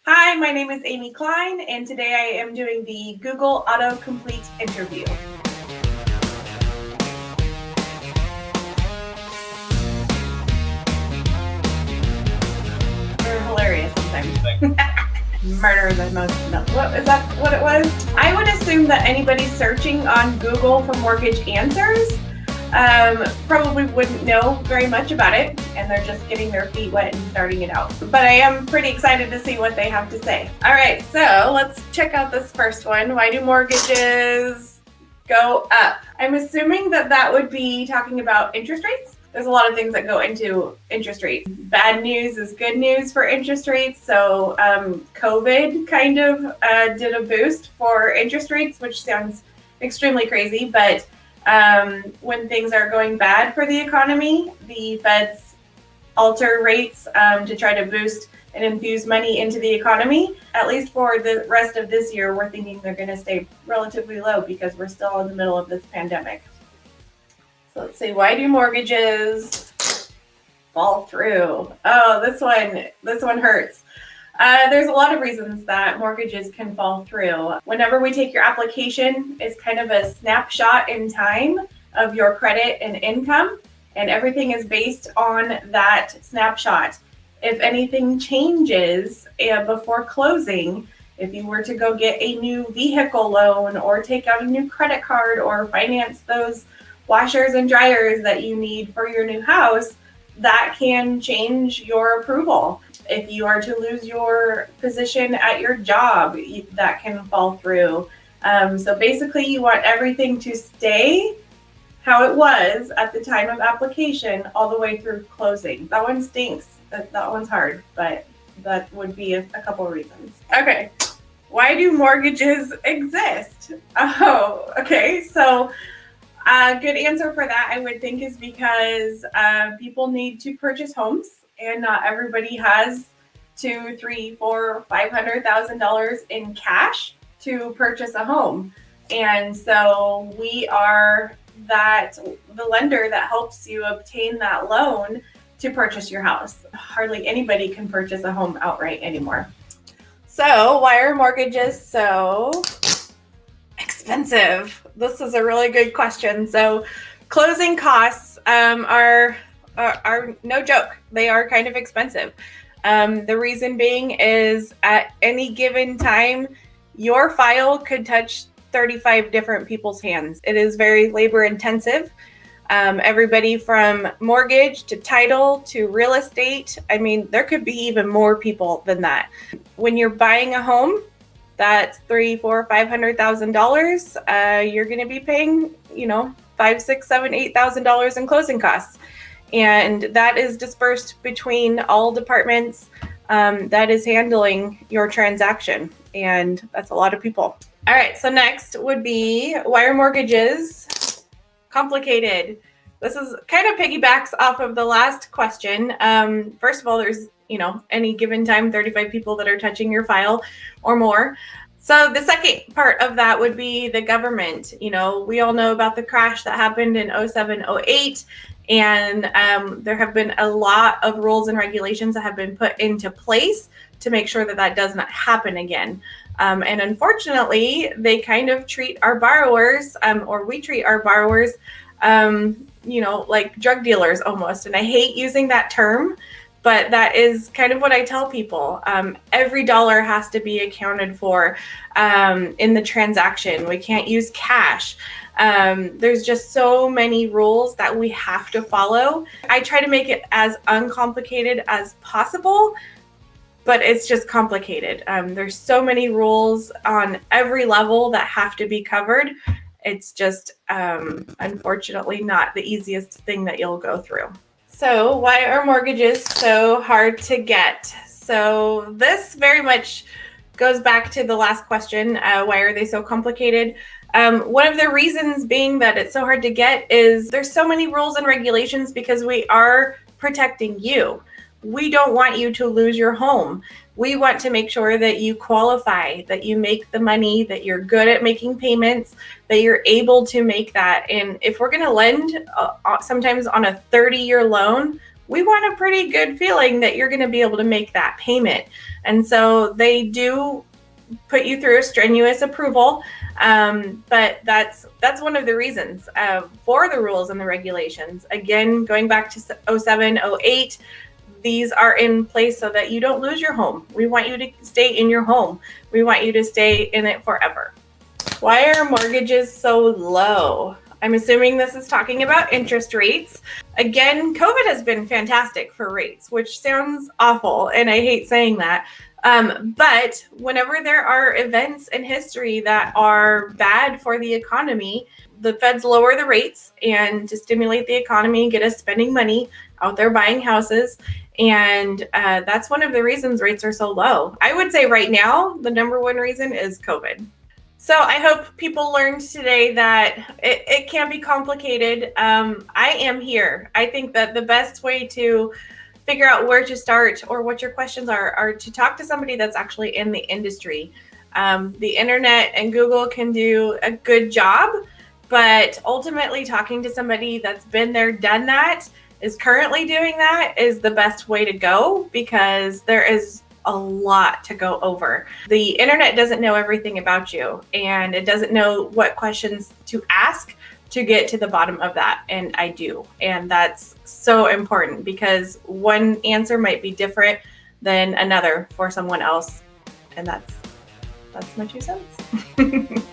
Hi, my name is Amy Klein, and today I am doing the Google Autocomplete interview. They're hilarious sometimes. Murder the most. No, what is that? What it was? I would assume that anybody searching on Google for mortgage answers probably wouldn't know very much about it, and they're just getting their feet wet and starting it out. But I am pretty excited to see what they have to say. All right, so let's check out this first one. Why do mortgages go up? I'm assuming that would be talking about interest rates. There's a lot of things that go into interest rates. Bad news is good news for interest rates. So COVID kind of did a boost for interest rates, which sounds extremely crazy, but when things are going bad for the economy, the feds alter rates to try to boost and infuse money into the economy. At least for the rest of this year, we're thinking they're going to stay relatively low because we're still in the middle of this pandemic. So let's see, why do mortgages fall through? Oh, this one hurts. There's a lot of reasons that mortgages can fall through. Whenever we take your application, it's kind of a snapshot in time of your credit and income, and everything is based on that snapshot. If anything changes before closing, if you were to go get a new vehicle loan or take out a new credit card or finance those washers and dryers that you need for your new house, that can change your approval. If you are to lose your position at your job, that can fall through. So basically, you want everything to stay how it was at the time of application all the way through closing. That one stinks. That one's hard, but that would be a couple reasons. Okay, why do mortgages exist? Oh, okay. So a good answer for that, I would think, is because people need to purchase homes, and not everybody has $200,000, $300,000, $400,000, $500,000 in cash to purchase a home. And so we are the lender that helps you obtain that loan to purchase your house. Hardly anybody can purchase a home outright anymore. So why are mortgages so expensive? This is a really good question. So closing costs are no joke. They are kind of expensive. The reason being is at any given time, your file could touch 35 different people's hands. It is very labor intensive. Everybody from mortgage to title to real estate. I mean, there could be even more people than that. When you're buying a home, that's $300,000, $400,000, $500,000. You're going to be paying, $5,000, $6,000, $7,000, $8,000 in closing costs. And that is dispersed between all departments that is handling your transaction. And that's a lot of people. All right, so next would be, why are mortgages complicated? This is kind of piggybacks off of the last question. First of all, there's, any given time, 35 people that are touching your file or more. So the second part of that would be the government. We all know about the crash that happened in 07, 08. And there have been a lot of rules and regulations that have been put into place to make sure that does not happen again. And unfortunately, they kind of treat our borrowers, or we treat our borrowers, like drug dealers almost. And I hate using that term, but that is kind of what I tell people. Every dollar has to be accounted for in the transaction. We can't use cash. There's just so many rules that we have to follow. I try to make it as uncomplicated as possible, but it's just complicated. There's so many rules on every level that have to be covered. It's just, unfortunately, not the easiest thing that you'll go through. So why are mortgages so hard to get? So this very much goes back to the last question. Why are they so complicated? One of the reasons being that it's so hard to get is there's so many rules and regulations because we are protecting you. We don't want you to lose your home. We want to make sure that you qualify, that you make the money, that you're good at making payments, that you're able to make that. And if we're going to lend sometimes on a 30-year loan, we want a pretty good feeling that you're going to be able to make that payment. And so they do put you through a strenuous approval. But that's one of the reasons for the rules and the regulations. Again, going back to 07, 08, these are in place so that you don't lose your home. We want you to stay in your home. We want you to stay in it forever. Why are mortgages so low? I'm assuming this is talking about interest rates. Again, COVID has been fantastic for rates, which sounds awful, and I hate saying that. But whenever there are events in history that are bad for the economy, the feds lower the rates and to stimulate the economy, get us spending money out there buying houses. And that's one of the reasons rates are so low. I would say right now, the number one reason is COVID. So I hope people learned today that it can be complicated. I am here. I think that the best way to figure out where to start or what your questions are to talk to somebody that's actually in the industry. The internet and Google can do a good job, but ultimately talking to somebody that's been there, done that, is currently doing that is the best way to go, because there is a lot to go over. The internet doesn't know everything about you, and it doesn't know what questions to ask to get to the bottom of that. And I do. And that's so important, because one answer might be different than another for someone else. And that's my 2 cents.